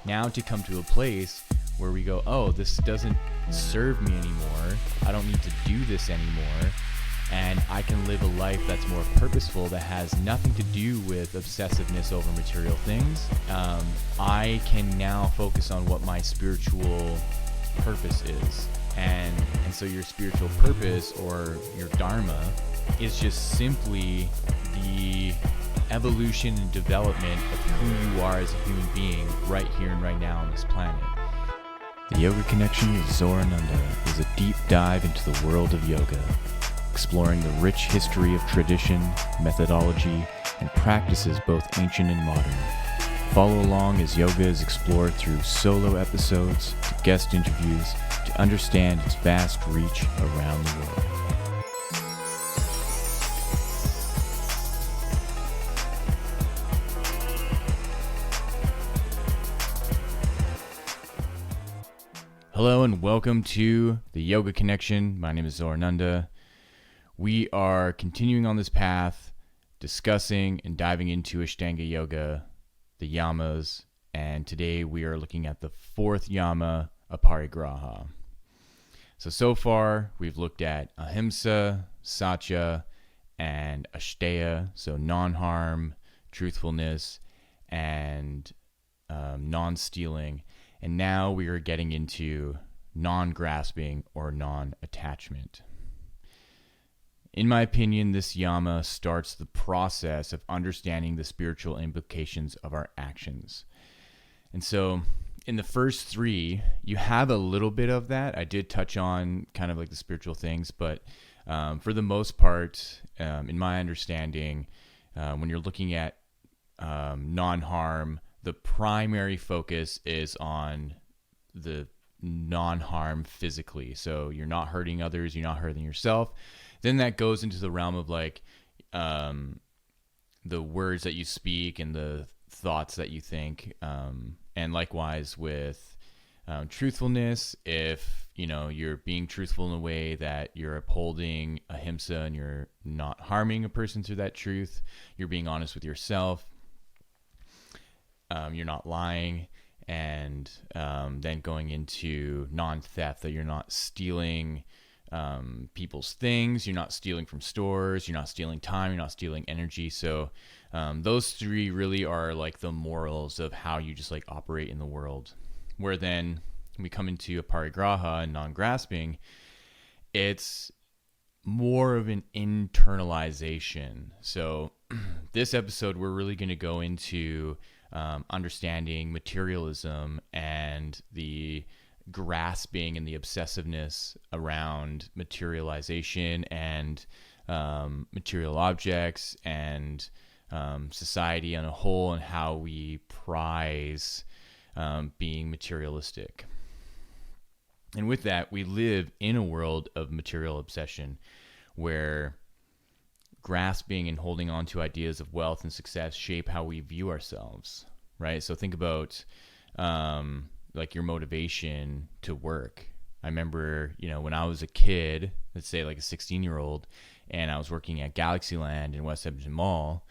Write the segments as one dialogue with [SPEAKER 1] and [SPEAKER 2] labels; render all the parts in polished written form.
[SPEAKER 1] now to come to a place where we go, oh, this doesn't serve me anymore. I don't need to do this anymore. And I can live a life that's more purposeful, that has nothing to do with obsessiveness over material things. I can now focus on what my spiritual purpose is. And so your spiritual purpose, or your dharma, is just simply the evolution and development of who you are as a human being right here and right now on this planet. The Yoga Connection with Zorananda is a deep dive into the world of yoga, exploring the rich history of tradition, methodology, and practices both ancient and modern. Follow along as yoga is explored through solo episodes to guest interviews to understand its vast reach around the world. Hello and welcome to the Yoga Connection. My name is Zorananda. We are continuing on this path, discussing and diving into Ashtanga yoga, the Yamas, and today we are looking at the fourth Yama, Aparigraha. So far we've looked at Ahimsa, Satya, and Asteya, so non-harm, truthfulness, and non-stealing. And now we are getting into non-grasping or non-attachment. In my opinion, this yama starts the process of understanding the spiritual implications of our actions. And so in the first three, you have a little bit of that. I did touch on kind of like the spiritual things, but for the most part, in my understanding, when you're looking at non-harm, the primary focus is on the non-harm physically. So you're not hurting others, you're not hurting yourself. Then that goes into the realm of like the words that you speak and the thoughts that you think. And likewise with truthfulness, if you're being truthful in a way that you're upholding ahimsa and you're not harming a person through that truth, you're being honest with yourself. You're not lying, and then going into non-theft, that you're not stealing people's things, you're not stealing from stores, you're not stealing time, you're not stealing energy. So those three really are like the morals of how you just like operate in the world. Where then we come into Aparigraha and non-grasping, it's more of an internalization. So this episode, we're really going to go into understanding materialism and the grasping and the obsessiveness around materialization and material objects and society on a whole, and how we prize being materialistic. And with that, we live in a world of material obsession where grasping and holding on to ideas of wealth and success shape how we view ourselves, right? So think about like your motivation to work. I remember, when I was a kid, let's say like a 16-year-old, and I was working at Galaxyland in West Edmonton Mall,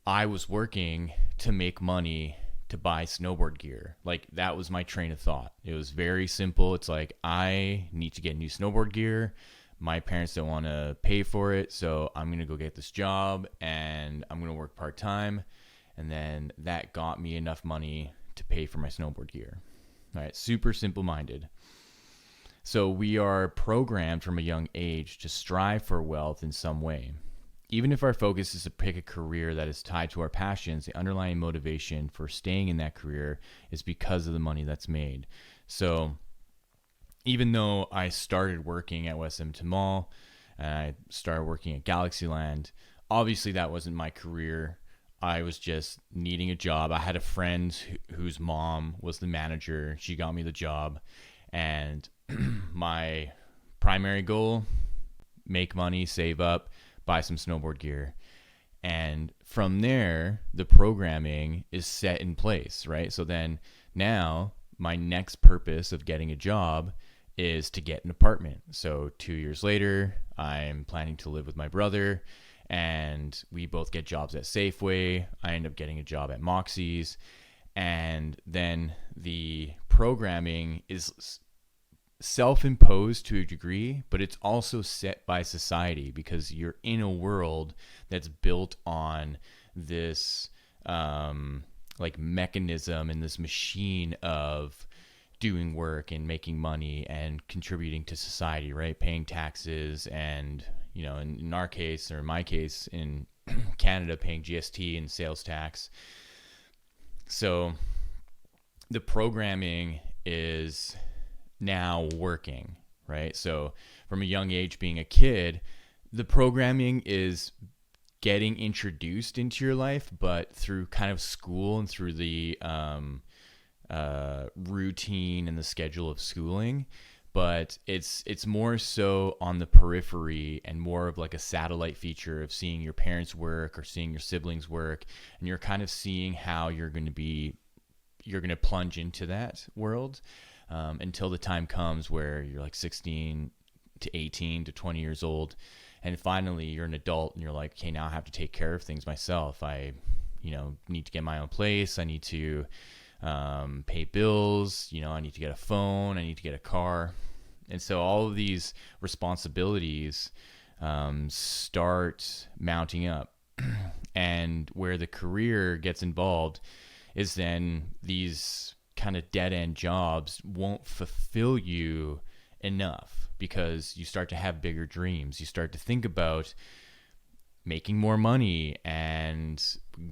[SPEAKER 1] I was working to make money to buy snowboard gear. Like, that was my train of thought. It was very simple. It's like, I need to get new snowboard gear. My parents don't want to pay for it, so I'm going to go get this job and I'm going to work part-time. And then that got me enough money to pay for my snowboard gear. All right, super simple-minded. So we are programmed from a young age to strive for wealth in some way. Even if our focus is to pick a career that is tied to our passions, the underlying motivation for staying in that career is because of the money that's made. So even though I started working at West Edmonton Mall and I started working at Galaxyland, obviously that wasn't my career. I was just needing a job. I had a friend whose mom was the manager. She got me the job. And my primary goal, make money, save up, buy some snowboard gear. And from there, the programming is set in place, right? So then now my next purpose of getting a job is to get an apartment. So 2 years later, I'm planning to live with my brother, and we both get jobs at Safeway. I end up getting a job at Moxie's, And then the programming is self-imposed to a degree, but it's also set by society, because you're in a world that's built on this like mechanism and this machine of doing work and making money and contributing to society, right? Paying taxes and, you know, in our case, or in my case, in Canada, paying GST and sales tax. So the programming is now working, right? So from a young age, being a kid, the programming is getting introduced into your life, but through kind of school and through the routine and the schedule of schooling. But it's more so on the periphery and more of like a satellite feature of seeing your parents work or seeing your siblings work, and you're kind of seeing how you're going to plunge into that world until the time comes where you're like 16 to 18 to 20 years old, and finally you're an adult and you're like, okay, now I have to take care of things myself. I, you know, need to get my own place. I need to pay bills, you know, I need to get a phone, I need to get a car. And so all of these responsibilities start mounting up. And where the career gets involved is then these kind of dead-end jobs won't fulfill you enough, because you start to have bigger dreams. You start to think about making more money and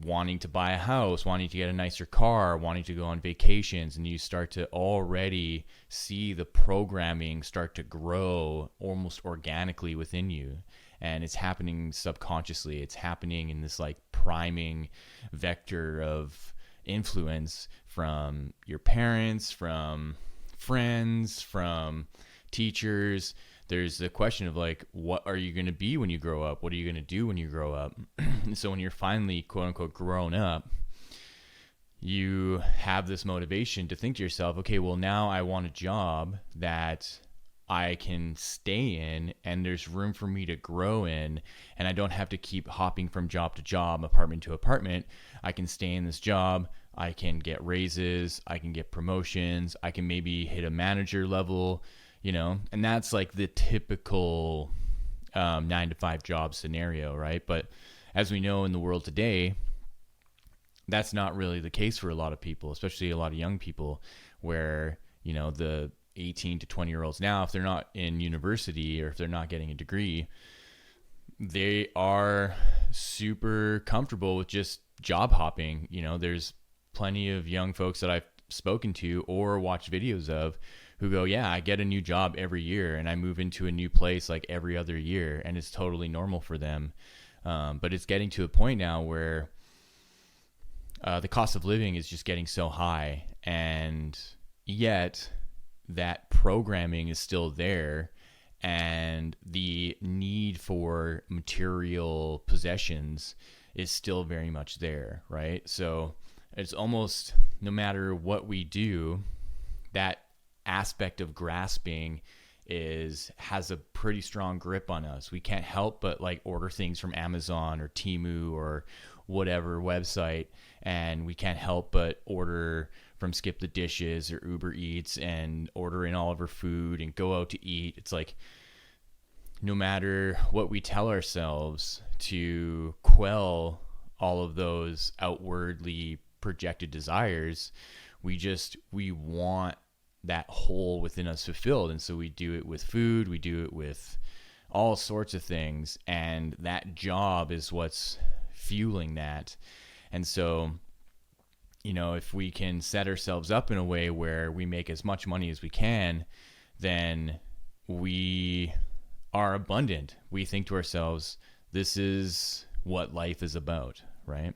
[SPEAKER 1] wanting to buy a house, wanting to get a nicer car, wanting to go on vacations, and you start to already see the programming start to grow almost organically within you. And it's happening subconsciously. It's happening in this like priming vector of influence from your parents, from friends, from teachers. There's the question of like, what are you going to be when you grow up? What are you going to do when you grow up? And so when you're finally, quote unquote, grown up, you have this motivation to think to yourself, okay, well, now I want a job that I can stay in and there's room for me to grow in, and I don't have to keep hopping from job to job, apartment to apartment. I can stay in this job. I can get raises. I can get promotions. I can maybe hit a manager level, you know, and that's like the typical 9-to-5 job scenario, right? But as we know in the world today, that's not really the case for a lot of people, especially a lot of young people, where, you know, the 18 to 20 year olds now, if they're not in university or if they're not getting a degree, they are super comfortable with just job hopping. You know, there's plenty of young folks that I've spoken to or watched videos of who go, yeah, I get a new job every year and I move into a new place like every other year, and it's totally normal for them. But it's getting to a point now where the cost of living is just getting so high, and yet that programming is still there, and the need for material possessions is still very much there, right? So it's almost, no matter what we do, that aspect of grasping has a pretty strong grip on us. We can't help but like order things from Amazon or Temu or whatever website, and we can't help but order from Skip the Dishes or Uber Eats and order in all of our food and go out to eat. It's like, no matter what we tell ourselves to quell all of those outwardly projected desires, we want that hole within us fulfilled. And so we do it with food, we do it with all sorts of things, and that job is what's fueling that. And so, you know, if we can set ourselves up in a way where we make as much money as we can, then we are abundant. We think to ourselves, this is what life is about, right?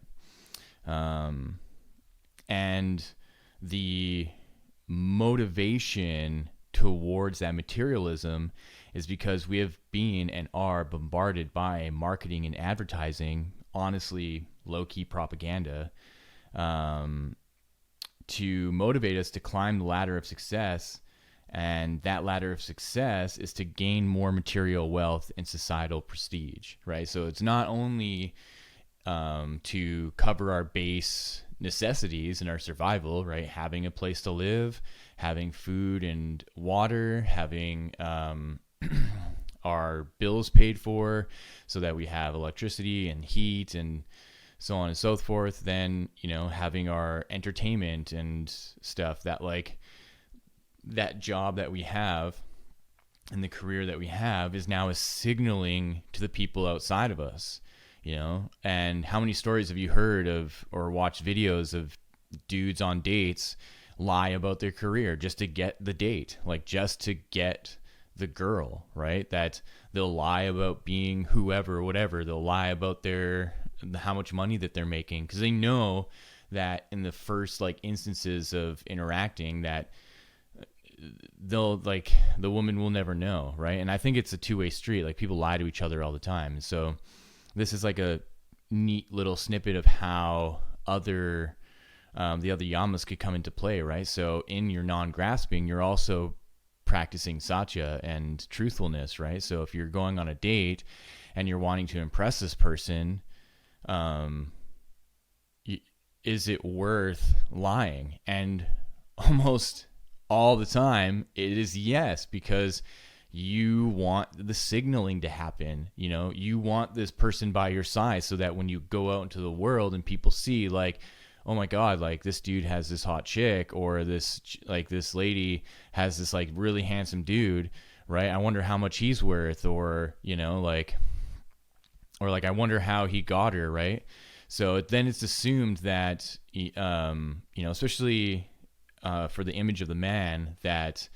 [SPEAKER 1] And the motivation towards that materialism is because we have been and are bombarded by marketing and advertising, honestly, low-key propaganda, to motivate us to climb the ladder of success. And that ladder of success is to gain more material wealth and societal prestige, right? So it's not only to cover our base necessities in our survival, right? Having a place to live, having food and water, having our bills paid for so that we have electricity and heat and so on and so forth. Then, having our entertainment and stuff, that like that job that we have and the career that we have is now signaling to the people outside of us, and how many stories have you heard of or watched videos of dudes on dates lie about their career just to get the date, like just to get the girl, right? That they'll lie about being whoever, whatever. They'll lie about how much money that they're making, because they know that in the first like instances of interacting that they'll like the woman will never know, right? And I think it's a two-way street. Like people lie to each other all the time. And so this is like a neat little snippet of how the other yamas could come into play, right? So in your non-grasping, you're also practicing satya and truthfulness, right? So if you're going on a date and you're wanting to impress this person, is it worth lying? And almost all the time it is yes, because you want the signaling to happen. You want this person by your side so that when you go out into the world and people see like, oh my God, like this dude has this hot chick, or this lady has this like really handsome dude, right? I wonder how much he's worth, or, I wonder how he got her, right? So then it's assumed that, especially for the image of the man, that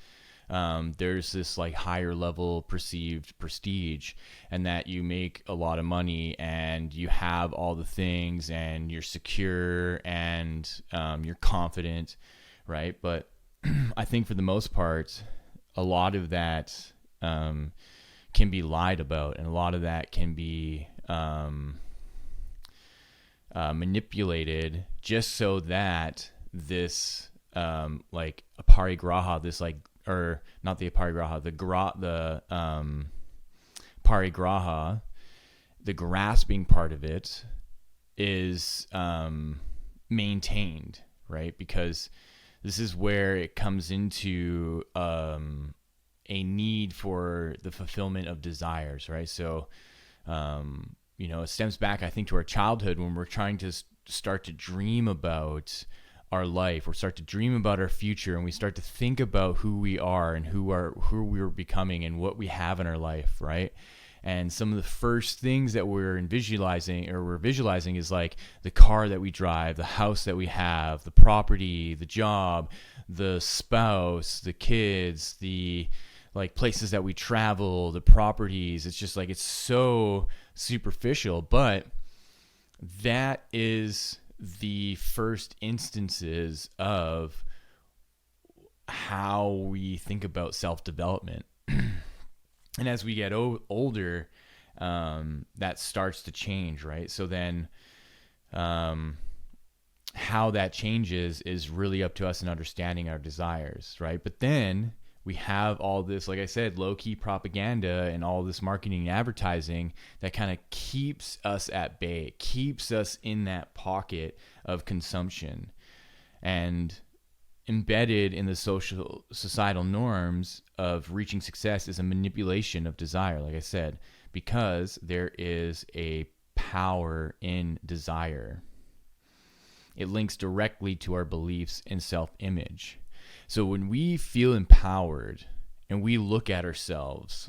[SPEAKER 1] there's this like higher level perceived prestige, and that you make a lot of money and you have all the things and you're secure and you're confident, right? But I think for the most part, a lot of that can be lied about, and a lot of that can be manipulated just so that this like Aparigraha, this like, or not the Aparigraha, the Parigraha, the grasping part of it is maintained, right? Because this is where it comes into a need for the fulfillment of desires, right? So, it stems back, I think, to our childhood when we're trying to start to dream about our life, or start to dream about our future, and we start to think about who we are and who we're becoming and what we have in our life, right? And some of the first things that we're visualizing is like the car that we drive, the house that we have, the property, the job, the spouse, the kids, the like places that we travel, the properties. It's just like, it's so superficial, but that is the first instances of how we think about self-development. And as we get older, that starts to change, right? So then how that changes is really up to us in understanding our desires, right? But then we have all this, like I said, low-key propaganda and all this marketing and advertising that kind of keeps us at bay, keeps us in that pocket of consumption. And embedded in the societal norms of reaching success is a manipulation of desire, like I said, because there is a power in desire. It links directly to our beliefs and self-image. So when we feel empowered and we look at ourselves,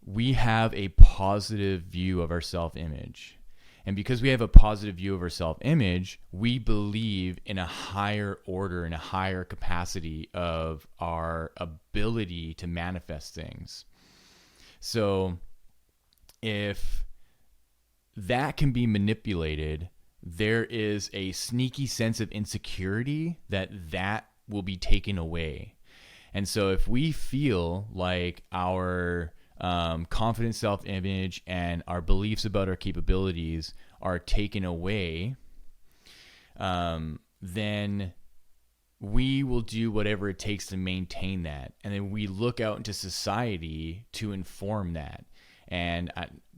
[SPEAKER 1] we have a positive view of our self-image. And because we have a positive view of our self-image, we believe in a higher order and a higher capacity of our ability to manifest things. So if that can be manipulated, there is a sneaky sense of insecurity that will be taken away. And so if we feel like our confident self-image and our beliefs about our capabilities are taken away, then we will do whatever it takes to maintain that. And then we look out into society to inform that. And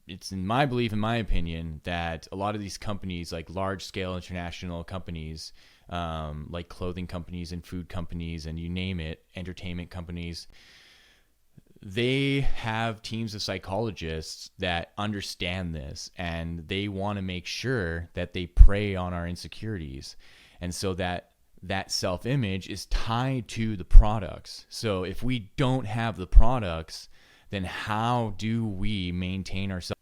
[SPEAKER 1] it's in my belief, in my opinion, that a lot of these companies, like large scale international companies, like clothing companies and food companies and you name it, entertainment companies, they have teams of psychologists that understand this, and they want to make sure that they prey on our insecurities. And so that self-image is tied to the products. So if we don't have the products, then how do we maintain ourselves?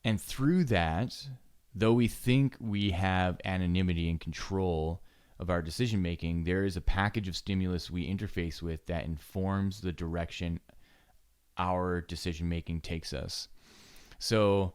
[SPEAKER 1] And through that, though we think we have anonymity and control of our decision making, there is a package of stimulus we interface with that informs the direction our decision making takes us. So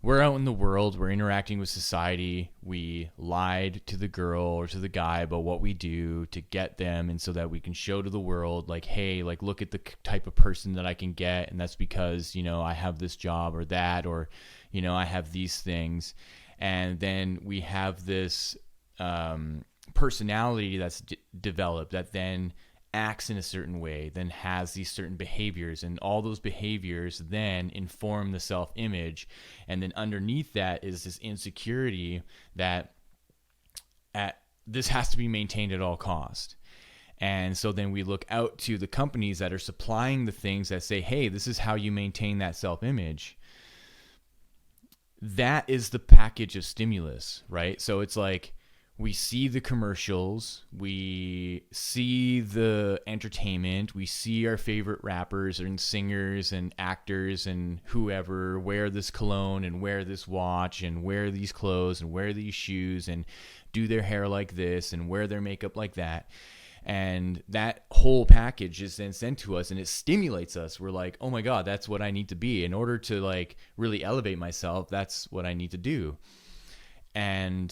[SPEAKER 1] we're out in the world, we're interacting with society, we lied to the girl or to the guy about what we do to get them, and so that we can show to the world, like, hey, like, look at the type of person that I can get, and that's because, you know, I have this job or that, or, you know, I have these things. And then we have this personality that's developed that then acts in a certain way, then has these certain behaviors, and all those behaviors then inform the self-image. And then underneath that is this insecurity that this has to be maintained at all cost. And so then we look out to the companies that are supplying the things that say, hey, this is how you maintain that self-image. That is the package of stimulus, right? So it's like, we see the commercials, we see the entertainment, we see our favorite rappers and singers and actors and whoever wear this cologne and wear this watch and wear these clothes and wear these shoes and do their hair like this and wear their makeup like that. And that whole package is then sent to us, and it stimulates us. We're like, oh my God, that's what I need to be. In order to like really elevate myself, that's what I need to do. And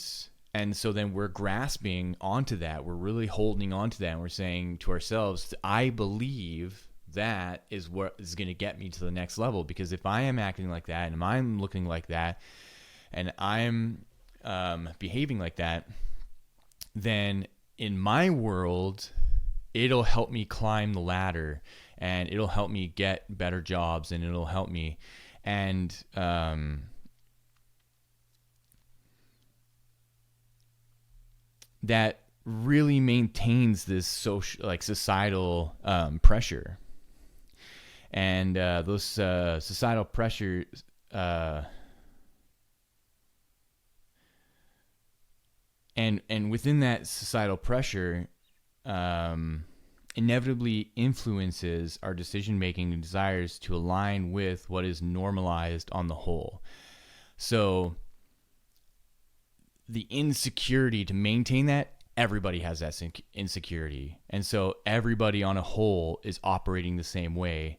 [SPEAKER 1] so then we're grasping onto that. We're really holding onto that. And we're saying to ourselves, I believe that is what is going to get me to the next level. Because if I am acting like that, and I'm looking like that, and I'm behaving like that, then in my world, it'll help me climb the ladder, and it'll help me get better jobs, and it'll help me. And that really maintains this social, like societal pressure, and those societal pressures and within that societal pressure inevitably influences our decision making and desires to align with what is normalized on the whole. So the insecurity to maintain that, everybody has that insecurity. And so everybody on a whole is operating the same way.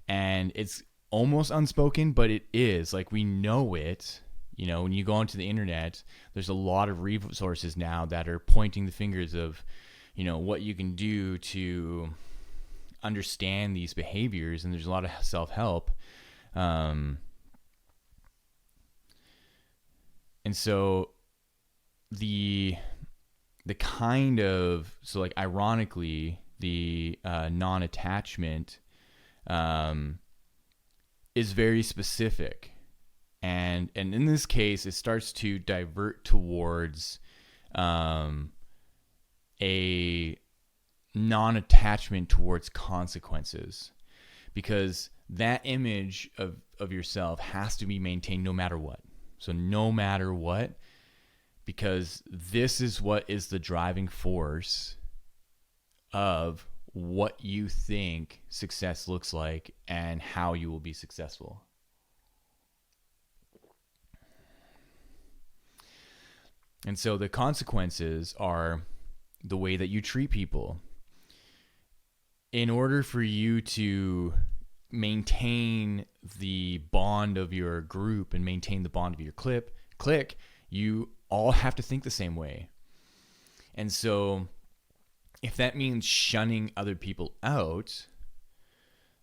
[SPEAKER 1] And it's almost unspoken, but it is. Like, we know it. You know, when you go onto the internet, there's a lot of resources now that are pointing the fingers of, you know, what you can do to understand these behaviors. And there's a lot of self-help. And so the kind of, so like ironically, the non-attachment is very specific, and in this case it starts to divert towards a non-attachment towards consequences, because that image of yourself has to be maintained no matter what. So no matter what, because this is what is the driving force of what you think success looks like and how you will be successful. And so the consequences are the way that you treat people. In order for you to maintain the bond of your group and maintain the bond of your clique, you all have to think the same way. And so if that means shunning other people out,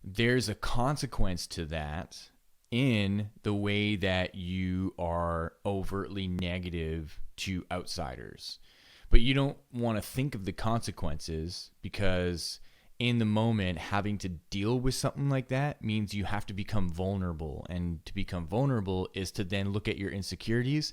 [SPEAKER 1] there's a consequence to that in the way that you are overtly negative to outsiders. But you don't want to think of the consequences, because in the moment, having to deal with something like that means you have to become vulnerable. And to become vulnerable is to then look at your insecurities.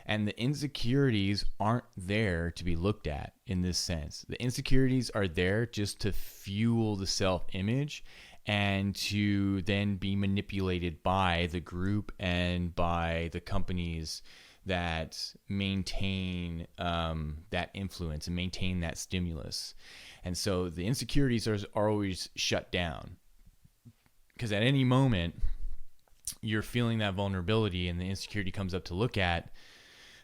[SPEAKER 1] And the insecurities aren't there to be looked at in this sense. The insecurities are there just to fuel the self-image and to then be manipulated by the group and by the companies that maintain that influence and maintain that stimulus. And so the insecurities are always shut down, because at any moment you're feeling that vulnerability and the insecurity comes up to look at,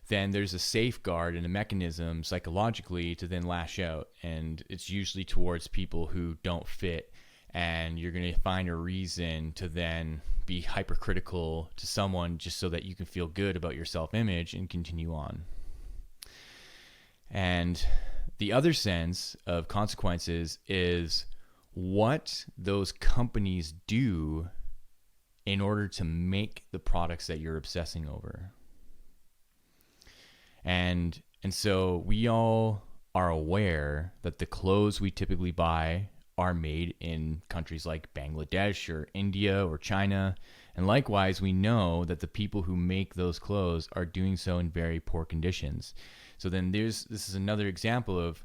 [SPEAKER 1] then there's a safeguard and a mechanism psychologically to then lash out. And it's usually towards people who don't fit. And you're going to find a reason to then be hypercritical to someone just so that you can feel good about your self-image and continue on. And the other sense of consequences is what those companies do in order to make the products that you're obsessing over. And so we all are aware that the clothes we typically buy are made in countries like Bangladesh or India or China. And likewise, we know that the people who make those clothes are doing so in very poor conditions. So then this is another example of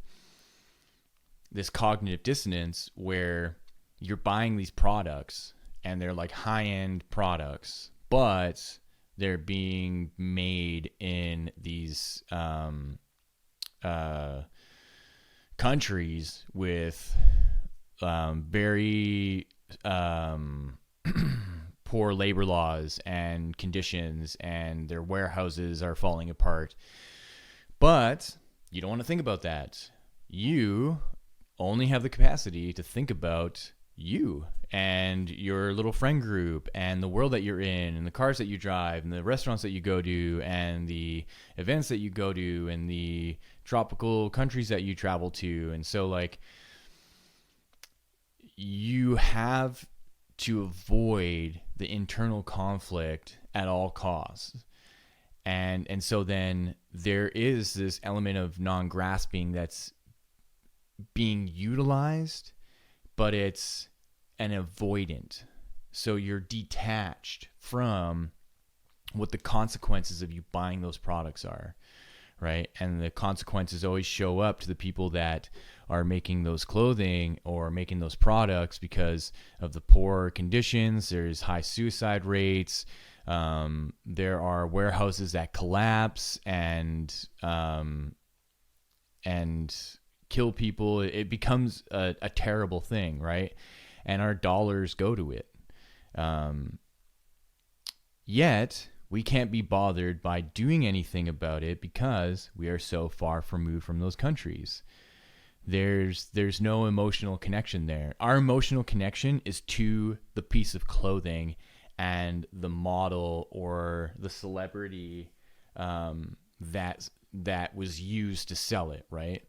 [SPEAKER 1] this cognitive dissonance where you're buying these products and they're like high-end products, but they're being made in these countries with very poor labor laws and conditions, and their warehouses are falling apart. But you don't want to think about that. You only have the capacity to think about you and your little friend group and the world that you're in and the cars that you drive and the restaurants that you go to and the events that you go to and the tropical countries that you travel to. And so like you have to avoid the internal conflict at all costs. And so then there is this element of non-grasping that's being utilized, but it's an avoidant. So you're detached from what the consequences of you buying those products are, right? And the consequences always show up to the people that are making those clothing or making those products because of the poor conditions. There's high suicide rates. There are warehouses that collapse and kill people. It becomes a terrible thing, right? And our dollars go to it. Yet we can't be bothered by doing anything about it because we are so far removed from those countries. There's no emotional connection there. Our emotional connection is to the piece of clothing and the model or the celebrity that was used to sell it, right?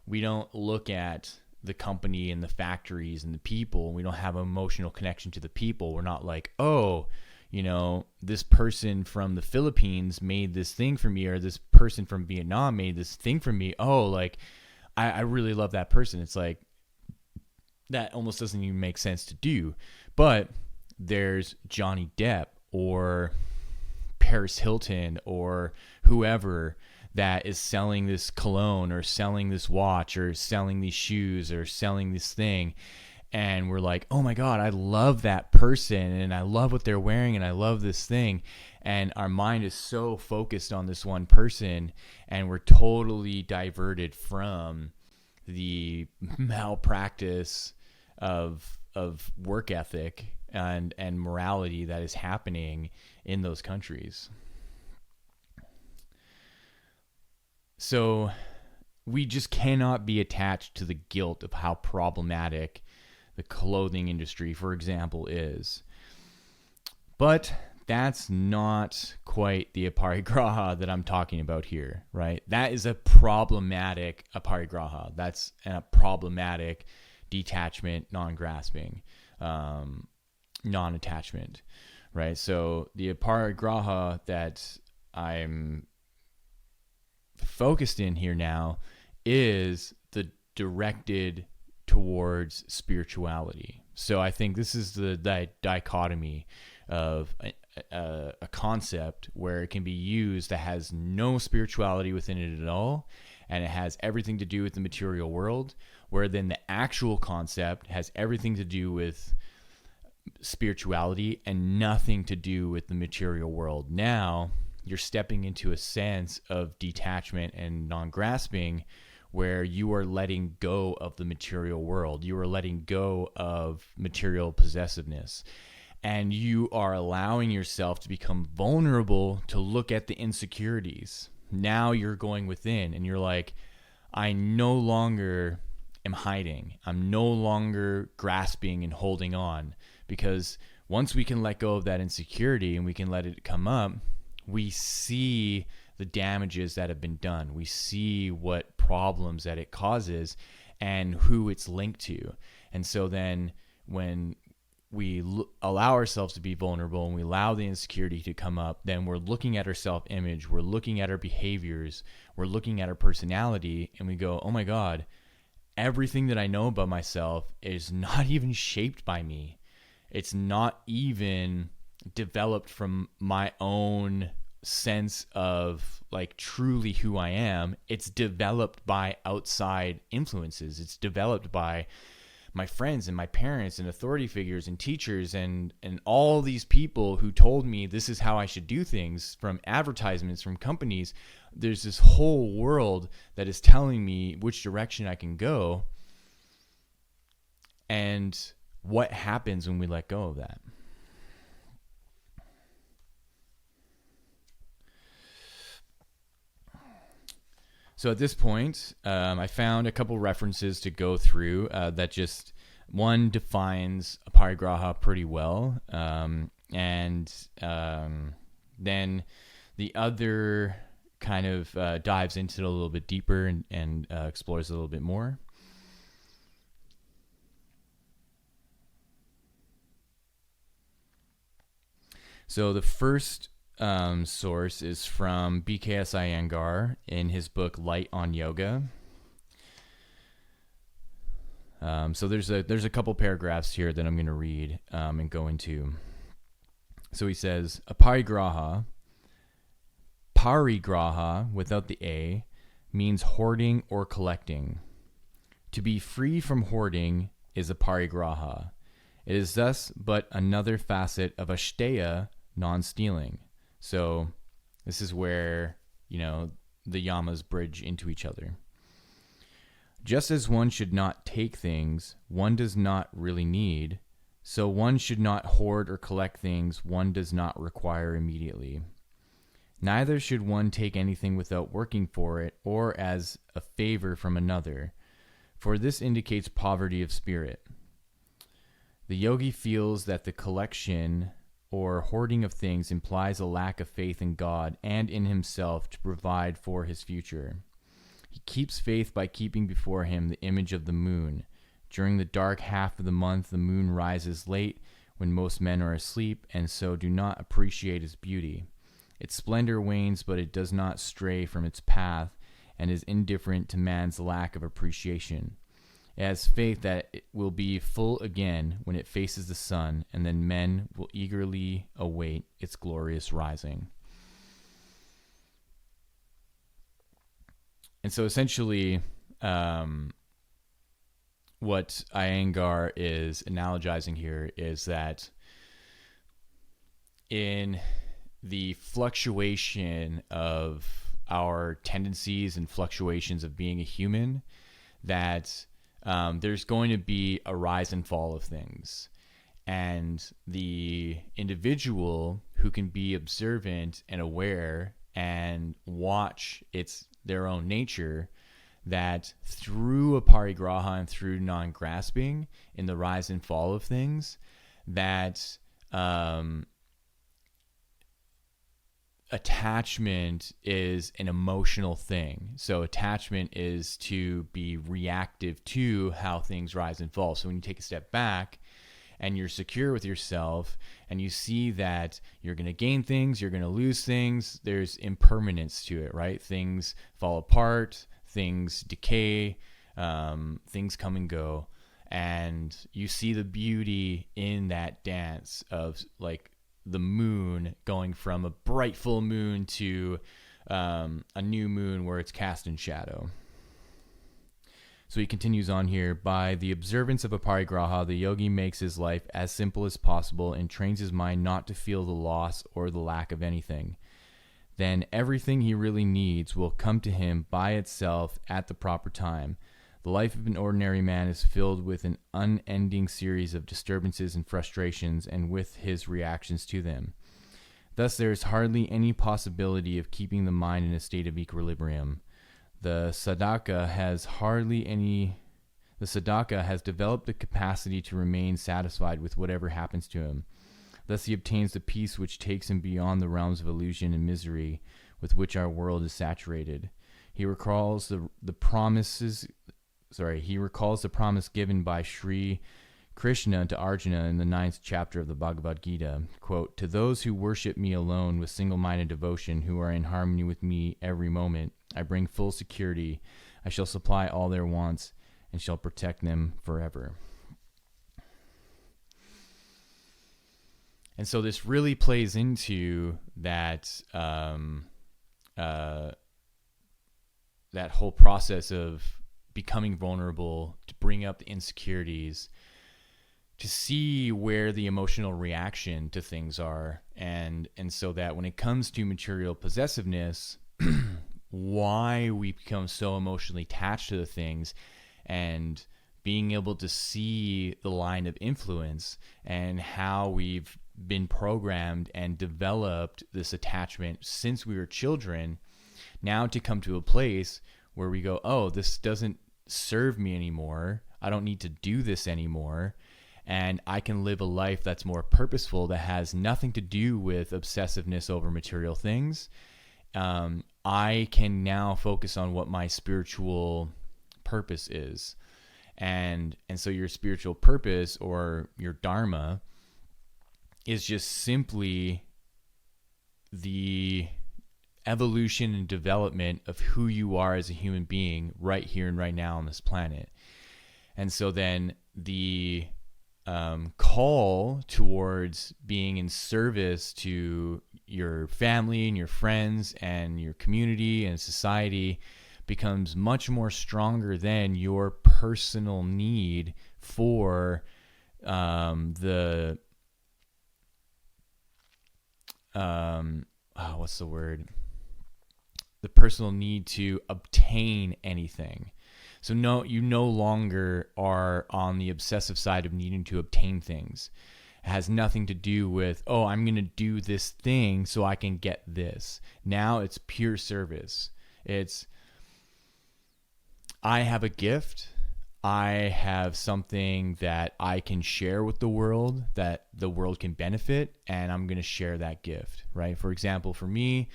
[SPEAKER 1] We don't look at the company and the factories and the people. We don't have an emotional connection to the people. We're not like, oh, you know, this person from the Philippines made this thing for me, or this person from Vietnam made this thing for me. Oh, like, I really love that person. It's like, that almost doesn't even make sense to do. But there's Johnny Depp or Paris Hilton or whoever that is selling this cologne or selling this watch or selling these shoes or selling this thing. And we're like, oh my God, I love that person and I love what they're wearing and I love this thing. And our mind is so focused on this one person and we're totally diverted from the malpractice of work ethic and morality that is happening in those countries. So we just cannot be attached to the guilt of how problematic the clothing industry, for example, is. But that's not quite the Aparigraha that I'm talking about here, right? That is a problematic Aparigraha. That's a problematic detachment, non-grasping, non-attachment, right? So the Aparigraha that I'm focused in here now is the directed towards spirituality. So I think this is the dichotomy of a concept where it can be used that has no spirituality within it at all, and it has everything to do with the material world, where then the actual concept has everything to do with spirituality and nothing to do with the material world. Now you're stepping into a sense of detachment and non-grasping, where you are letting go of the material world. You are letting go of material possessiveness. And you are allowing yourself to become vulnerable to look at the insecurities. Now you're going within and you're like, I no longer am hiding. I'm no longer grasping and holding on. Because once we can let go of that insecurity and we can let it come up, we see the damages that have been done. We see what problems that it causes and who it's linked to. And so then when we allow ourselves to be vulnerable and we allow the insecurity to come up, then we're looking at our self-image, we're looking at our behaviors, we're looking at our personality, and we go, oh my God, everything that I know about myself is not even shaped by me. It's not even developed from my own sense of like truly who I am. It's developed by outside influences. It's developed by my friends and my parents and authority figures and teachers and all these people who told me this is how I should do things, from advertisements, from companies. There's this whole world that is telling me which direction I can go. And what happens when we let go of that? So at this point, I found a couple references to go through that just, one defines Aparigraha pretty well, and then the other kind of dives into it a little bit deeper and explores a little bit more. So the first source is from BKS Iyengar in his book Light on Yoga. So there's a couple paragraphs here that I'm going to read and go into. So he says, Aparigraha without the A means hoarding or collecting. To be free from hoarding is Aparigraha. It is thus but another facet of Ashtanga, non-stealing. So this is where, the Yamas bridge into each other. Just as one should not take things one does not really need, so one should not hoard or collect things one does not require immediately. Neither should one take anything without working for it or as a favor from another, for this indicates poverty of spirit. The yogi feels that the collection or hoarding of things implies a lack of faith in God and in himself to provide for his future. He keeps faith by keeping before him the image of the moon. During the dark half of the month, the moon rises late when most men are asleep and so do not appreciate its beauty. Its splendor wanes, but it does not stray from its path and is indifferent to man's lack of appreciation. It has faith that it will be full again when it faces the sun, and then men will eagerly await its glorious rising. And so essentially, what Iyengar is analogizing here is that in the fluctuation of our tendencies and fluctuations of being a human, that there's going to be a rise and fall of things. And the individual who can be observant and aware and watch their own nature, that through Aparigraha and through non-grasping in the rise and fall of things, that attachment is an emotional thing. So attachment is to be reactive to how things rise and fall. So when you take a step back and you're secure with yourself and you see that you're going to gain things, you're going to lose things, there's impermanence to it, right? Things fall apart, things decay, things come and go. And you see the beauty in that dance of like the moon going from a bright full moon to a new moon where it's cast in shadow. So he continues on here. By the observance of Aparigraha, the yogi makes his life as simple as possible and trains his mind not to feel the loss or the lack of anything. Then everything he really needs will come to him by itself at the proper time. The life of an ordinary man is filled with an unending series of disturbances and frustrations, and with his reactions to them. Thus, there is hardly any possibility of keeping the mind in a state of equilibrium. The sadhaka has developed the capacity to remain satisfied with whatever happens to him. Thus he obtains the peace which takes him beyond the realms of illusion and misery with which our world is saturated. He recalls the promise given by Sri Krishna to Arjuna in the 9th chapter of the Bhagavad Gita. Quote, "To those who worship me alone with single-minded devotion, who are in harmony with me every moment, I bring full security. I shall supply all their wants and shall protect them forever." And so this really plays into that that whole process of becoming vulnerable, to bring up the insecurities, to see where the emotional reaction to things are, and so that when it comes to material possessiveness, why we become so emotionally attached to the things, and being able to see the line of influence and how we've been programmed and developed this attachment since we were children, now to come to a place where we go, oh, this doesn't serve me anymore. I don't need to do this anymore. And I can live a life that's more purposeful, that has nothing to do with obsessiveness over material things. I can now focus on what my spiritual purpose is. And so your spiritual purpose, or your dharma, is just simply the evolution and development of who you are as a human being right here and right now on this planet. And so then the call towards being in service to your family and your friends and your community and society becomes much more stronger than your personal need for the personal need to obtain anything. So you no longer are on the obsessive side of needing to obtain things. It has nothing to do with, oh, I'm going to do this thing so I can get this. Now it's pure service. It's, I have a gift. I have something that I can share with the world, that the world can benefit, and I'm going to share that gift, right? For example, for me,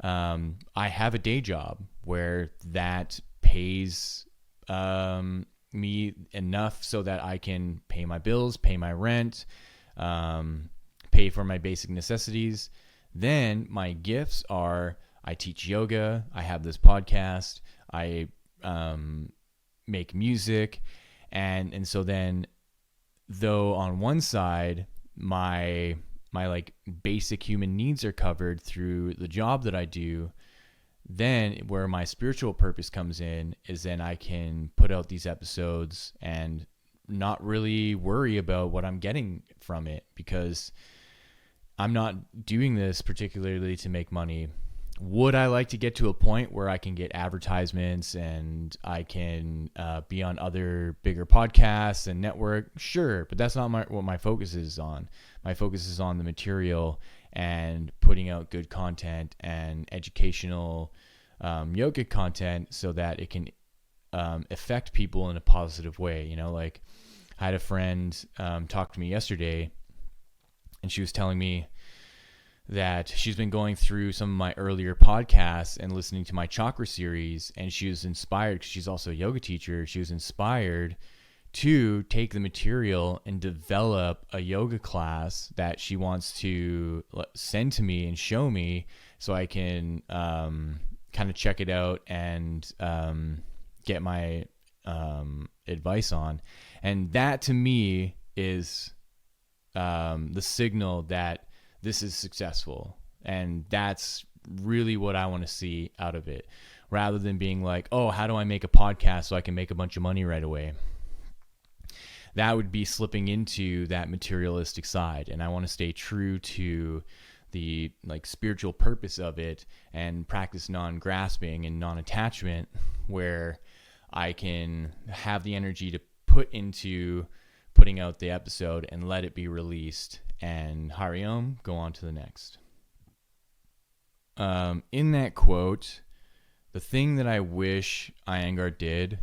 [SPEAKER 1] I have a day job where that pays me enough so that I can pay my bills, pay my rent, pay for my basic necessities. Then my gifts are, I teach yoga, I have this podcast, I make music, and so then, though on one side my like basic human needs are covered through the job that I do, then where my spiritual purpose comes in is then I can put out these episodes and not really worry about what I'm getting from it, because I'm not doing this particularly to make money. Would I like to get to a point where I can get advertisements and I can be on other bigger podcasts and network? Sure, but that's not what my focus is on. My focus is on the material and putting out good content and educational yogic content so that it can affect people in a positive way. You know, like I had a friend talk to me yesterday, and she was telling me that she's been going through some of my earlier podcasts and listening to my chakra series, and she was inspired, because she's also a yoga teacher. She was inspired to take the material and develop a yoga class that she wants to send to me and show me, so I can kind of check it out and get my advice on. And that to me is the signal that this is successful. And that's really what I want to see out of it, rather than being like, oh, how do I make a podcast so I can make a bunch of money right away? That would be slipping into that materialistic side. And I want to stay true to the like spiritual purpose of it and practice non-grasping and non-attachment, where I can have the energy to put into putting out the episode and let it be released, and Hari Om, go on to the next. In that quote, the thing that I wish Iyengar did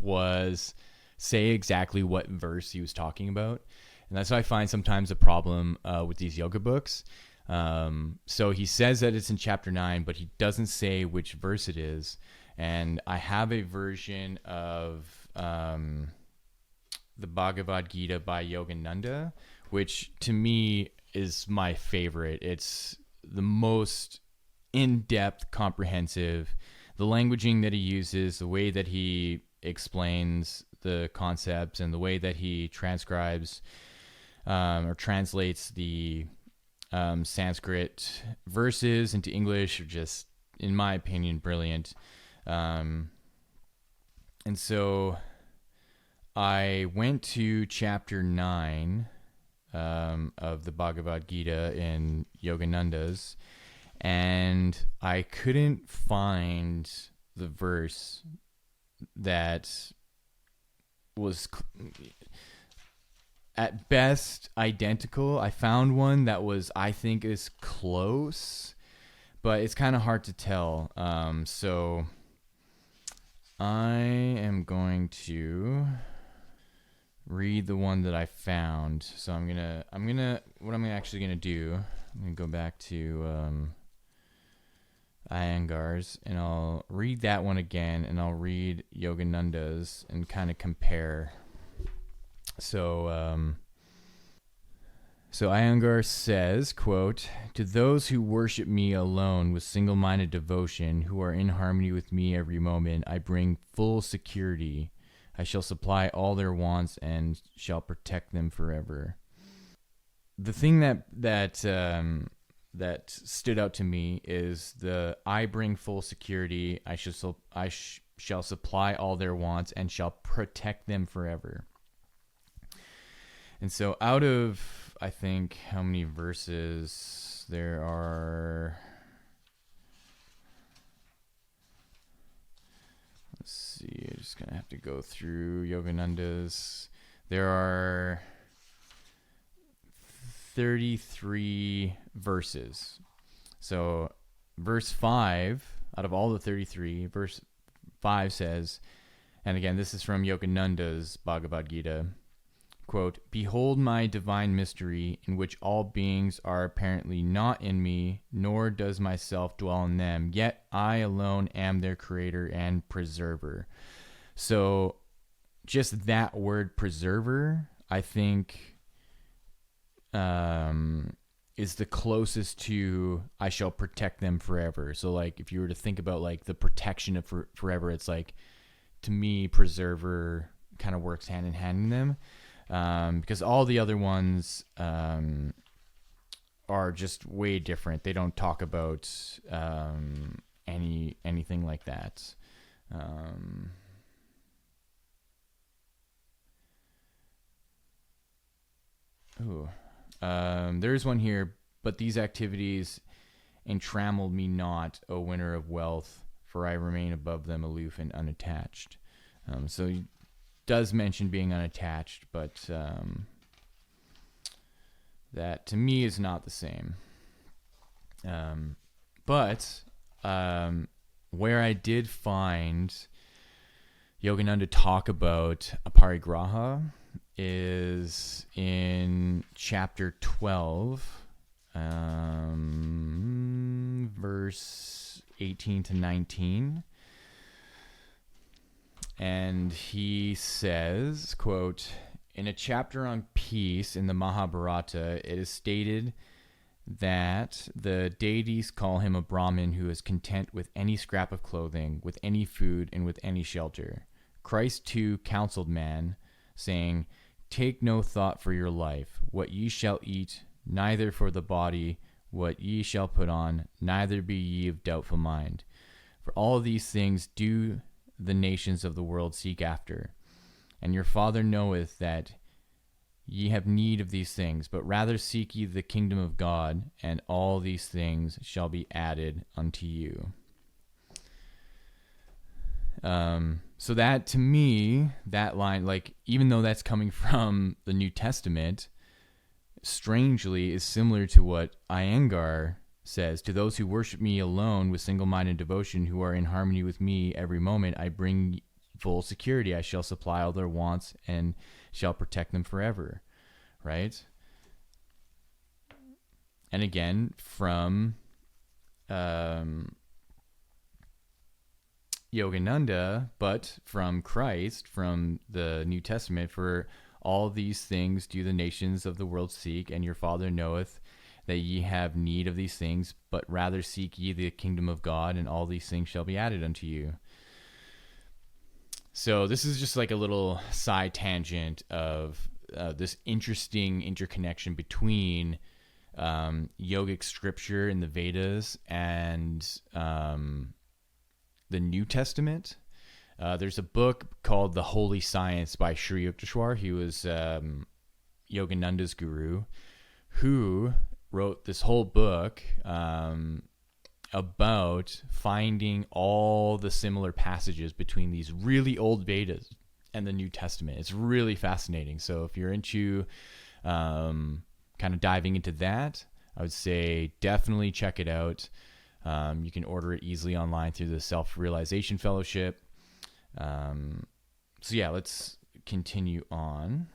[SPEAKER 1] was say exactly what verse he was talking about. And that's why I find sometimes a problem with these yoga books. So he says that it's in chapter 9, but he doesn't say which verse it is. And I have a version of the Bhagavad Gita by Yogananda, which to me is my favorite. It's the most in-depth, comprehensive. The languaging that he uses, the way that he explains the concepts, and the way that he transcribes or translates the Sanskrit verses into English are just, in my opinion, brilliant. And so I went to chapter 9 of the Bhagavad Gita in Yogananda's, and I couldn't find the verse that was at best identical. I found one that was, I think, is close, but it's kind of hard to tell. So I am going to read the one that I found. So what I'm actually gonna do, I'm gonna go back to Iyengar's, and I'll read that one again, and I'll read Yogananda's and kind of compare. So Iyengar says, quote, "To those who worship me alone with single-minded devotion, who are in harmony with me every moment, I bring full security. I shall supply all their wants and shall protect them forever." The thing that stood out to me is the "I bring full security. I shall supply all their wants and shall protect them forever." And so out of, I think, how many verses there are? Let's see. I'm just going to have to go through Yogananda's. There are 33 verses. So verse 5, out of all the 33, verse 5 says, and again, this is from Yogananda's Bhagavad Gita, quote, "Behold my divine mystery, in which all beings are apparently not in me, nor does myself dwell in them, yet I alone am their creator and preserver." So just that word preserver, I think, is the closest to "I shall protect them forever." So like if you were to think about like the protection of forever, it's like, to me, preserver kind of works hand in hand in them. Because all the other ones are just way different. They don't talk about anything like that. There's one here, "But these activities entrammel me not, O winner of wealth, for I remain above them, aloof and unattached." So he does mention being unattached, but that to me is not the same. But where I did find Yogananda talk about Aparigraha is in chapter 12, verse 18 to 19. And he says, quote, "In a chapter on peace in the Mahabharata, it is stated that the deities call him a Brahmin who is content with any scrap of clothing, with any food, and with any shelter. Christ too counseled man, saying, "Take no thought for your life, what ye shall eat, neither for the body, what ye shall put on, neither be ye of doubtful mind. For all these things do the nations of the world seek after. And your Father knoweth that ye have need of these things, but rather seek ye the kingdom of God, and all these things shall be added unto you." So that, to me, that line, like, even though that's coming from the New Testament, strangely is similar to what Iyengar says: "To those who worship me alone with single-minded devotion, who are in harmony with me every moment, I bring full security. I shall supply all their wants and shall protect them forever." Right? And again, from Yogananda, but from Christ, from the New Testament: "For all these things do the nations of the world seek, and your Father knoweth that ye have need of these things, but rather seek ye the kingdom of God, and all these things shall be added unto you." So this is just like a little side tangent of this interesting interconnection between yogic scripture in the Vedas and the New Testament. There's a book called The Holy Science by Sri Yukteswar. He was Yogananda's guru, who wrote this whole book about finding all the similar passages between these really old Vedas and the New Testament. It's really fascinating. So if you're into kind of diving into that, I would say definitely check it out. You can order it easily online through the Self-Realization Fellowship. So yeah, let's continue on.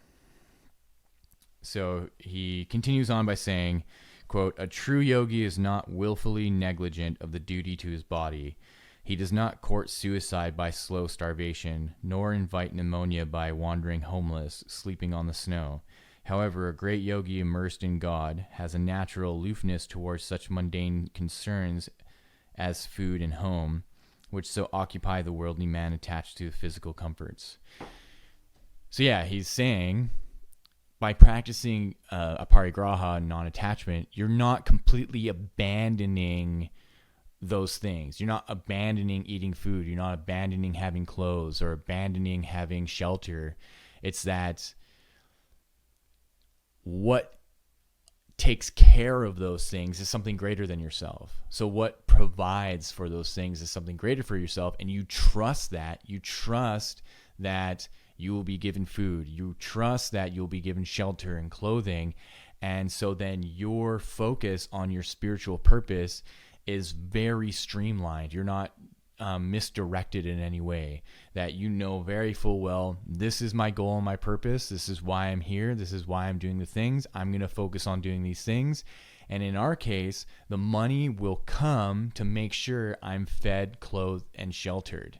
[SPEAKER 1] So he continues on by saying, quote, "A true yogi is not willfully negligent of the duty to his body. He does not court suicide by slow starvation, nor invite pneumonia by wandering homeless, sleeping on the snow. However, a great yogi immersed in God has a natural aloofness towards such mundane concerns as food and home, which so occupy the worldly man attached to physical comforts." So yeah, he's saying by practicing Aparigraha, non-attachment, you're not completely abandoning those things. You're not abandoning eating food. You're not abandoning having clothes or abandoning having shelter. It's that what takes care of those things is something greater than yourself. So what provides for those things is something greater for yourself, and you trust that. You trust that you will be given food. You trust that you'll be given shelter and clothing. And so then your focus on your spiritual purpose is very streamlined. You're not misdirected in any way. That you know very full well, this is my goal and my purpose. This is why I'm here. This is why I'm doing the things. I'm going to focus on doing these things. And in our case, the money will come to make sure I'm fed, clothed, and sheltered.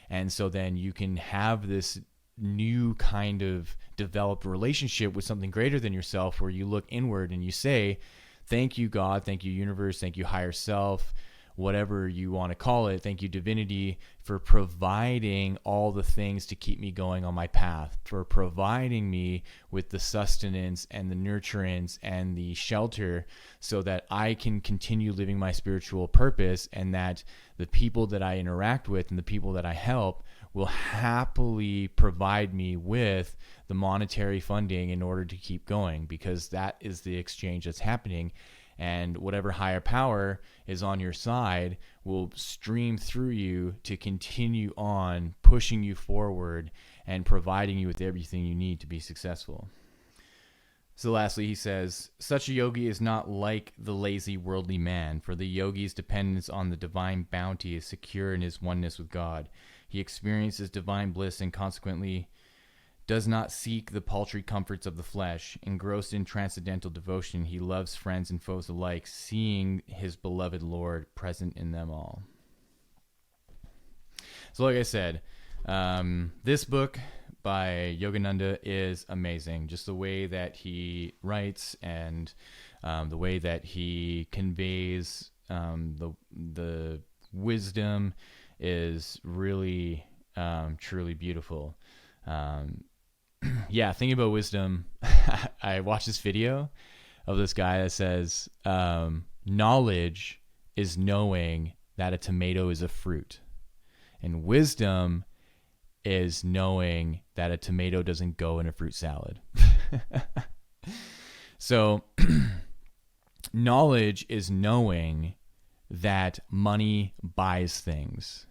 [SPEAKER 1] And so then you can have this new kind of developed relationship with something greater than yourself, where you look inward and you say, "Thank you, God. Thank you, universe. Thank you, higher self," whatever you want to call it. "Thank you, divinity, for providing all the things to keep me going on my path, for providing me with the sustenance and the nurturance and the shelter so that I can continue living my spiritual purpose, and that the people that I interact with and the people that I help will happily provide me with the monetary funding in order to keep going, because that is the exchange that's happening. And whatever higher power is on your side will stream through you to continue on pushing you forward and providing you with everything you need to be successful." So lastly, he says, "Such a yogi is not like the lazy worldly man, for the yogi's dependence on the divine bounty is secure in his oneness with God. He experiences divine bliss and consequently does not seek the paltry comforts of the flesh. Engrossed in transcendental devotion, he loves friends and foes alike, seeing his beloved Lord present in them all." So like I said, this book by Yogananda is amazing. Just the way that he writes and the way that he conveys the wisdom is really truly beautiful. yeah, thinking about wisdom, I watched this video of this guy that says, knowledge is knowing that a tomato is a fruit, and wisdom is knowing that a tomato doesn't go in a fruit salad. So knowledge is knowing that money buys things.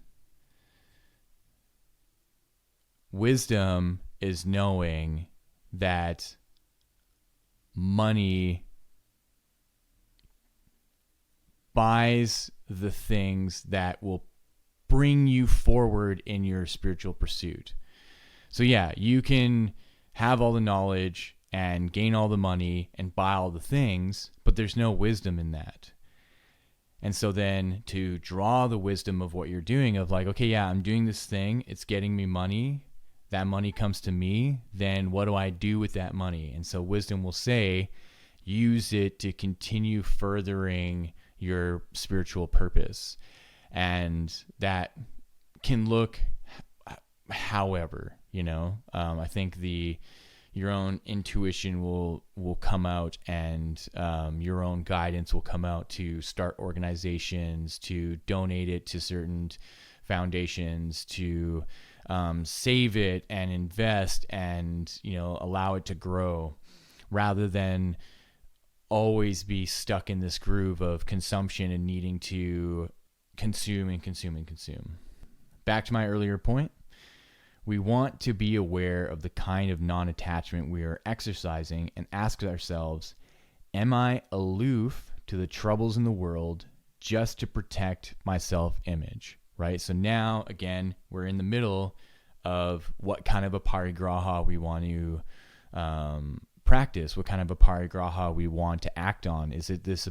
[SPEAKER 1] Wisdom is knowing that money buys the things that will bring you forward in your spiritual pursuit. So yeah, you can have all the knowledge and gain all the money and buy all the things, but there's no wisdom in that. And so then to draw the wisdom of what you're doing, of like, okay, yeah, I'm doing this thing, it's getting me money, that money comes to me, then what do I do with that money? And so wisdom will say, use it to continue furthering your spiritual purpose. And that can look however, I think your own intuition will come out, and your own guidance will come out to start organizations, to donate it to certain foundations, to save it and invest and, allow it to grow, rather than always be stuck in this groove of consumption and needing to consume and consume and consume. Back to my earlier point, we want to be aware of the kind of non-attachment we are exercising and ask ourselves, am I aloof to the troubles in the world just to protect my self-image, right? So now, again, we're in the middle of what kind of Aparigraha we want to practice, what kind of Aparigraha we want to act on. Is it this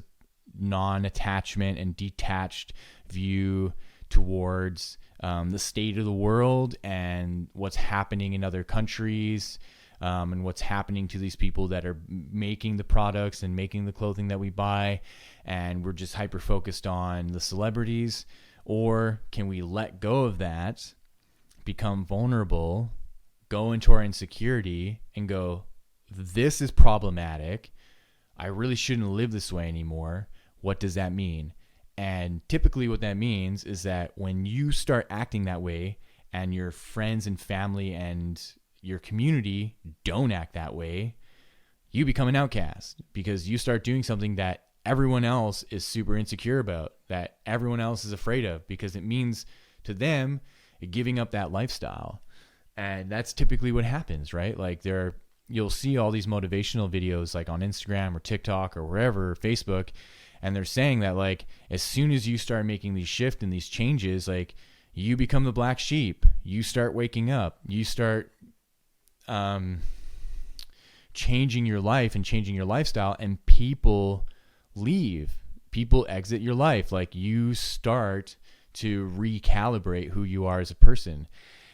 [SPEAKER 1] non-attachment and detached view towards the state of the world and what's happening in other countries, and what's happening to these people that are making the products and making the clothing that we buy, and we're just hyper focused on the celebrities? Or can we let go of that, become vulnerable, go into our insecurity and go, this is problematic, I really shouldn't live this way anymore. What does that mean? And typically what that means is that when you start acting that way and your friends and family and your community don't act that way, you become an outcast, because you start doing something that everyone else is super insecure about, that everyone else is afraid of, because it means to them giving up that lifestyle. And that's typically what happens, right? Like you'll see all these motivational videos like on Instagram or TikTok or wherever, Facebook, and they're saying that like as soon as you start making these shifts and these changes, like you become the black sheep, you start waking up, you start changing your life and changing your lifestyle, and people leave, people exit your life. Like you start to recalibrate who you are as a person.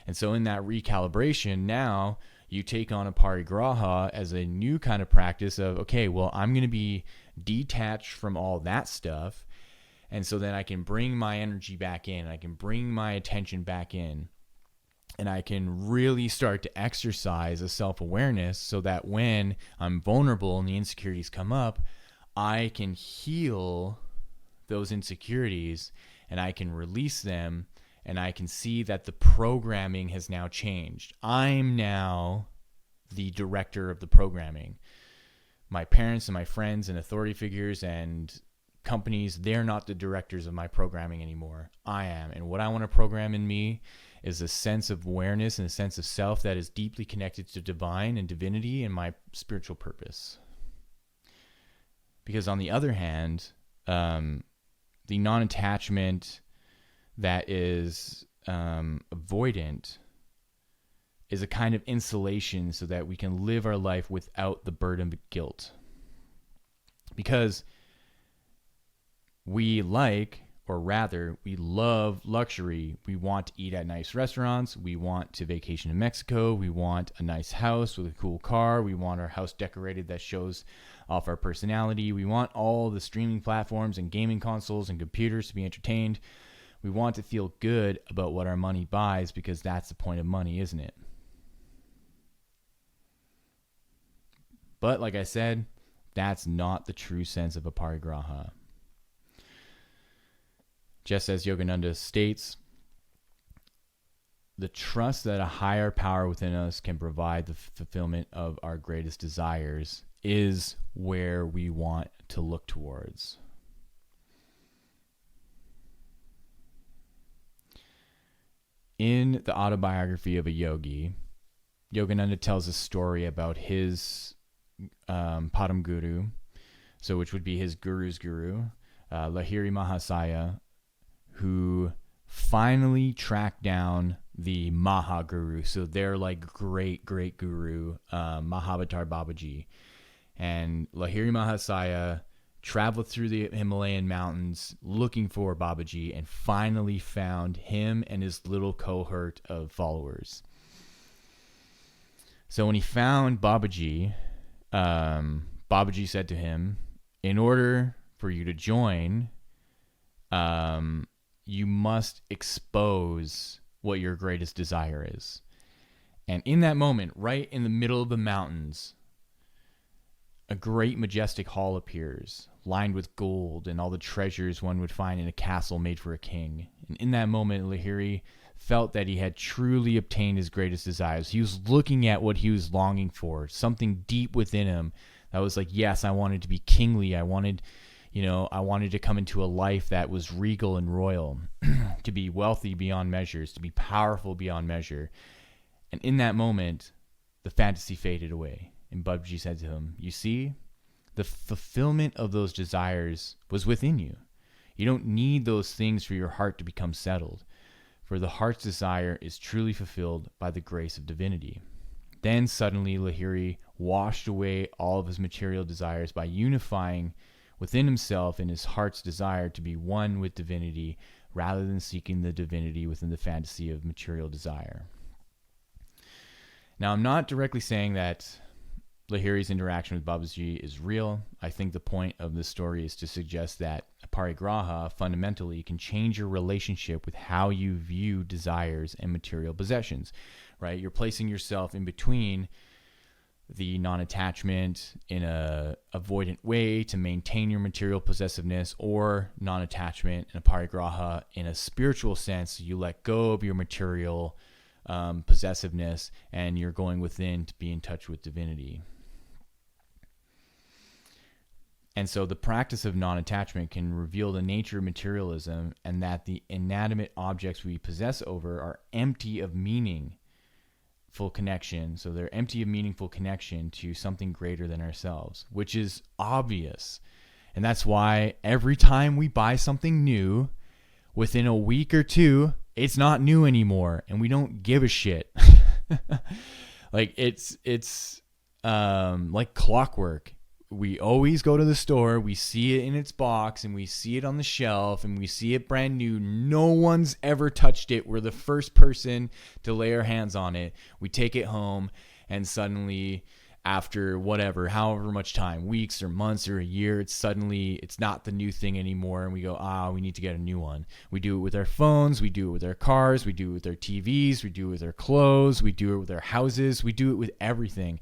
[SPEAKER 1] And so in that recalibration, now you take on Aparigraha as a new kind of practice of, okay, well, I'm going to be detached from all that stuff. And so then I can bring my energy back in, I can bring my attention back in, and I can really start to exercise a self-awareness so that when I'm vulnerable and the insecurities come up, I can heal those insecurities and I can release them, and I can see that the programming has now changed. I'm now the director of the programming. My parents and my friends and authority figures and companies, they're not the directors of my programming anymore. I am. And what I want to program in me is a sense of awareness and a sense of self that is deeply connected to divine and divinity and my spiritual purpose. Because on the other hand, the non-attachment that is avoidant is a kind of insulation so that we can live our life without the burden of guilt. Because we we love luxury. We want to eat at nice restaurants. We want to vacation in Mexico. We want a nice house with a cool car. We want our house decorated that shows off our personality. We want all the streaming platforms and gaming consoles and computers to be entertained. We want to feel good about what our money buys, because that's the point of money, isn't it? But like I said, that's not the true sense of Aparigraha. Just as Yogananda states, the trust that a higher power within us can provide the fulfillment of our greatest desires is where we want to look towards. In the autobiography of a yogi, Yogananda tells a story about his Padam Guru, so which would be his guru's guru, Lahiri Mahasaya, who finally tracked down the Mahaguru, so their like great guru, Mahavatar Babaji. And Lahiri Mahasaya traveled through the Himalayan mountains looking for Babaji and finally found him and his little cohort of followers. So when he found Babaji, Babaji said to him, in order for you to join, you must expose what your greatest desire is. And in that moment, right in the middle of the mountains, a great majestic hall appears, lined with gold and all the treasures one would find in a castle made for a king. And in that moment, Lahiri felt that he had truly obtained his greatest desires. He was looking at what he was longing for, something deep within him that was like, yes, I wanted to be kingly. I wanted to come into a life that was regal and royal, to be wealthy beyond measures, to be powerful beyond measure. And in that moment, the fantasy faded away. And Babaji said to him, you see, the fulfillment of those desires was within you. You don't need those things for your heart to become settled, for the heart's desire is truly fulfilled by the grace of divinity. Then suddenly Lahiri washed away all of his material desires by unifying within himself and his heart's desire to be one with divinity rather than seeking the divinity within the fantasy of material desire. Now, I'm not directly saying that Lahiri's interaction with Babaji is real. I think the point of this story is to suggest that Aparigraha fundamentally can change your relationship with how you view desires and material possessions, right? You're placing yourself in between the non-attachment in a avoidant way to maintain your material possessiveness, or non-attachment and Aparigraha in a spiritual sense. So you let go of your material possessiveness and you're going within to be in touch with divinity. And so the practice of non-attachment can reveal the nature of materialism, and that the inanimate objects we possess over are empty of meaningful connection. So they're empty of meaningful connection to something greater than ourselves, which is obvious. And that's why every time we buy something new, within a week or two, it's not new anymore, and we don't give a shit. Like it's like clockwork. We always go to the store, we see it in its box, and we see it on the shelf, and we see it brand new. No one's ever touched it. We're the first person to lay our hands on it. We take it home, and suddenly, after however much time, weeks or months or a year, it's not the new thing anymore, and we go, we need to get a new one. We do it with our phones, we do it with our cars, we do it with our TVs, we do it with our clothes, we do it with our houses, we do it with everything.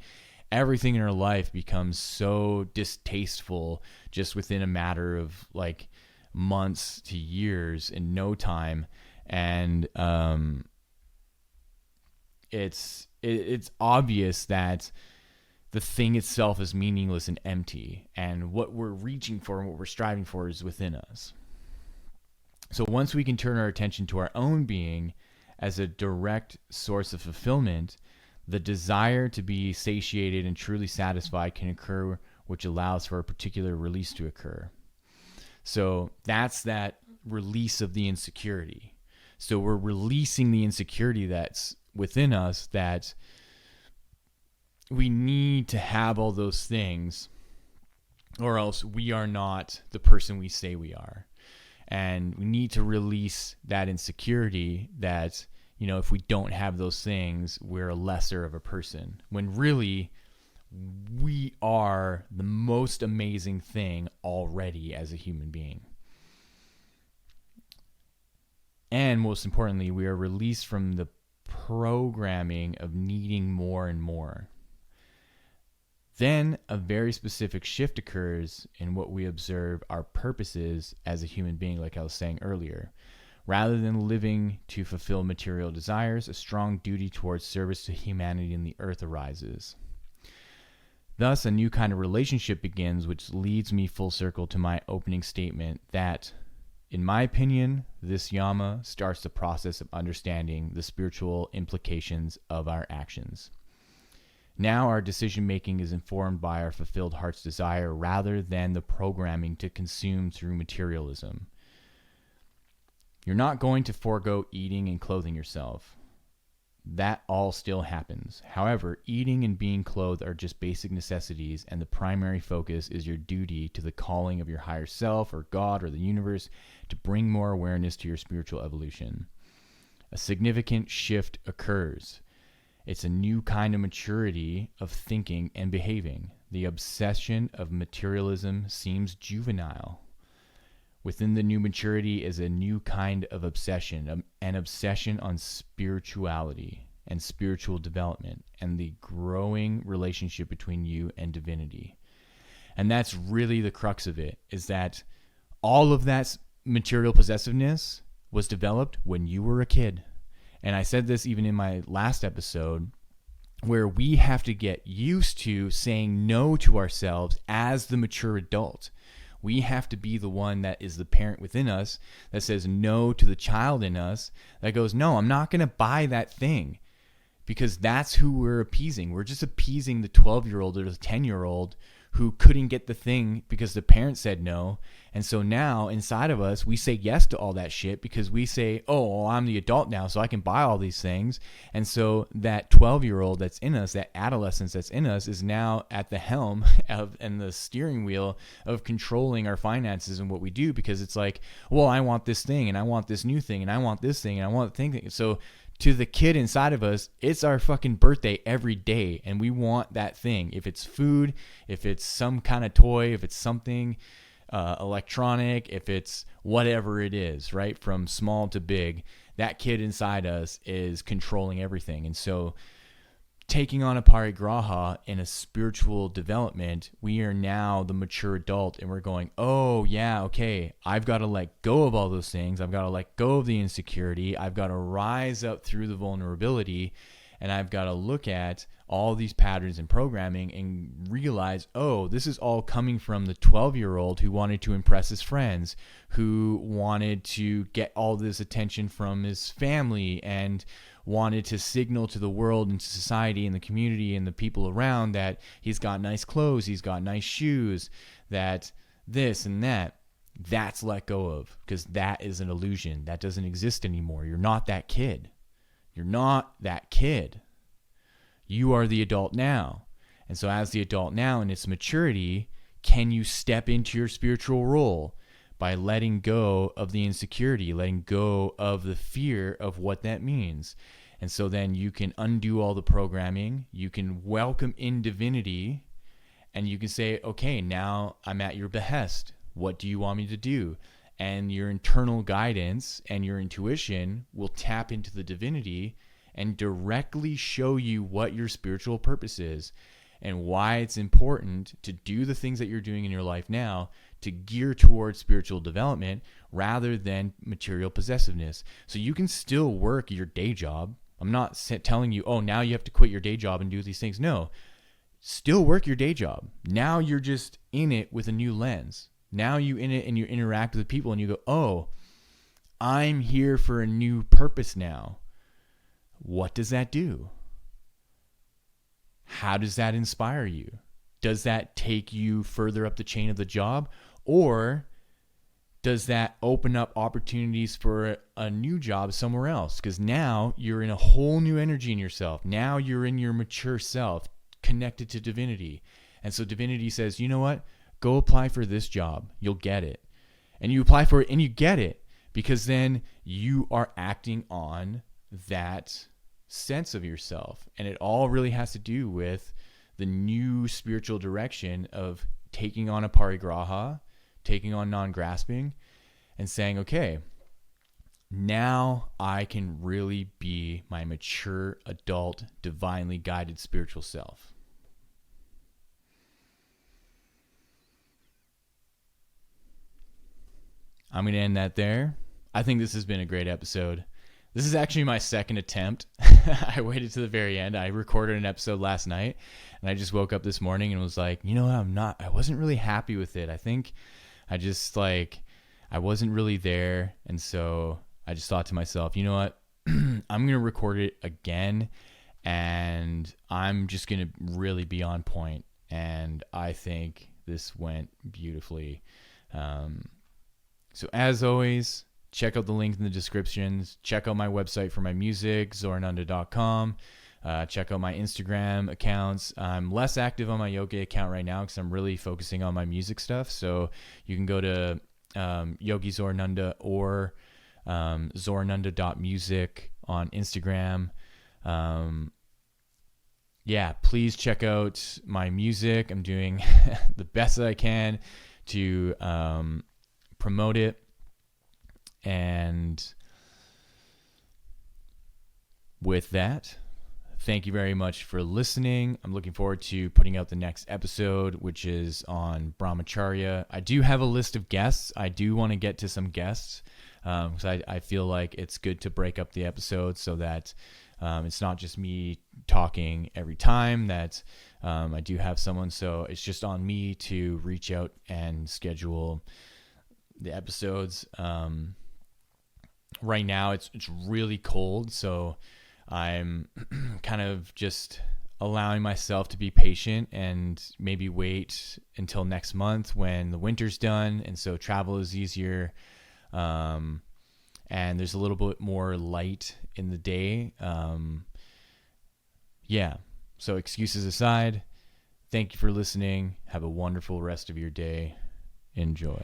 [SPEAKER 1] Everything in our life becomes so distasteful just within a matter of like months to years in no time. And it's obvious that the thing itself is meaningless and empty, and what we're reaching for and what we're striving for is within us. So once we can turn our attention to our own being as a direct source of fulfillment, the desire to be satiated and truly satisfied can occur, which allows for a particular release to occur. So that's that release of the insecurity. So we're releasing the insecurity that's within us, that we need to have all those things, or else we are not the person we say we are. And we need to release that insecurity that, if we don't have those things, we're lesser of a person, when really we are the most amazing thing already as a human being. And most importantly, we are released from the programming of needing more and more. Then a very specific shift occurs in what we observe our purposes as a human being, like I was saying earlier. Rather than living to fulfill material desires, a strong duty towards service to humanity and the earth arises. Thus, a new kind of relationship begins, which leads me full circle to my opening statement that, in my opinion, this Yama starts the process of understanding the spiritual implications of our actions. Now our decision-making is informed by our fulfilled heart's desire rather than the programming to consume through materialism. You're not going to forego eating and clothing yourself. That all still happens. However, eating and being clothed are just basic necessities, and the primary focus is your duty to the calling of your higher self or God or the universe to bring more awareness to your spiritual evolution. A significant shift occurs. It's a new kind of maturity of thinking and behaving. The obsession of materialism seems juvenile. Within the new maturity is a new kind of obsession, an obsession on spirituality and spiritual development and the growing relationship between you and divinity. And that's really the crux of it, is that all of that material possessiveness was developed when you were a kid. And I said this even in my last episode, where we have to get used to saying no to ourselves as the mature adult. We have to be the one that is the parent within us that says no to the child in us that goes, no, I'm not going to buy that thing, because that's who we're appeasing. We're just appeasing the 12-year-old or the 10-year-old who couldn't get the thing because the parents said no. And so now inside of us, we say yes to all that shit because we say, oh, well, I'm the adult now, so I can buy all these things. And so that 12-year-old that's in us, that adolescence that's in us, is now at the helm of and the steering wheel of controlling our finances and what we do, because it's like, well, I want this thing and I want this new thing and I want this thing and I want the thing. So to the kid inside of us, it's our fucking birthday every day, and we want that thing. If it's food, if it's some kind of toy, if it's something electronic, if it's whatever it is, right? From small to big, that kid inside us is controlling everything. And so taking on Aparigraha in a spiritual development, we are now the mature adult, and we're going, oh yeah, okay, I've got to let go of all those things. I've got to let go of the insecurity. I've got to rise up through the vulnerability, and I've got to look at all these patterns and programming and realize, oh, this is all coming from the 12-year-old who wanted to impress his friends, who wanted to get all this attention from his family and wanted to signal to the world and to society and the community and the people around that he's got nice clothes, he's got nice shoes, that this and that. That's let go of, because that is an illusion. That doesn't exist anymore. You're not that kid. You're not that kid. You are the adult now. And so as the adult now in its maturity, can you step into your spiritual role by letting go of the insecurity, letting go of the fear of what that means? And so then you can undo all the programming, you can welcome in divinity, and you can say, okay, now I'm at your behest. What do you want me to do? And your internal guidance and your intuition will tap into the divinity and directly show you what your spiritual purpose is and why it's important to do the things that you're doing in your life now to gear towards spiritual development rather than material possessiveness. So you can still work your day job. I'm not telling you, oh, now you have to quit your day job and do these things. No, still work your day job. Now you're just in it with a new lens. Now you in it and you interact with people and you go, oh, I'm here for a new purpose now. What does that do? How does that inspire you? Does that take you further up the chain of the job? Or does that open up opportunities for a new job somewhere else? Because now you're in a whole new energy in yourself. Now you're in your mature self, connected to divinity. And so divinity says, you know what? Go apply for this job. You'll get it. And you apply for it and you get it, because then you are acting on that sense of yourself. And it all really has to do with the new spiritual direction of taking on Aparigraha, taking on non-grasping, and saying, okay, now I can really be my mature, adult, divinely guided spiritual self. I'm going to end that there. I think this has been a great episode. This is actually my second attempt. I waited to the very end. I recorded an episode last night, and I just woke up this morning and was like, you know what? I wasn't really happy with it. I think I just I wasn't really there. And so I just thought to myself, you know what? I'm going to record it again, and I'm just going to really be on point. And I think this went beautifully. So as always, check out the links in the descriptions. Check out my website for my music, zorananda.com. Check out my Instagram accounts. I'm less active on my yoga account right now because I'm really focusing on my music stuff. So you can go to Yogi Zorananda or zorananda.music on Instagram. Please check out my music. I'm doing the best that I can to promote it. And with that, thank you very much for listening. I'm looking forward to putting out the next episode, which is on Brahmacharya. I do have a list of guests. I do want to get to some guests because I feel like it's good to break up the episode so that it's not just me talking every time, that I do have someone. So it's just on me to reach out and schedule the episodes. Right now it's really cold, so I'm kind of just allowing myself to be patient and maybe wait until next month when the winter's done, and so travel is easier, and there's a little bit more light in the day. So excuses aside, thank you for listening. Have a wonderful rest of your day. Enjoy.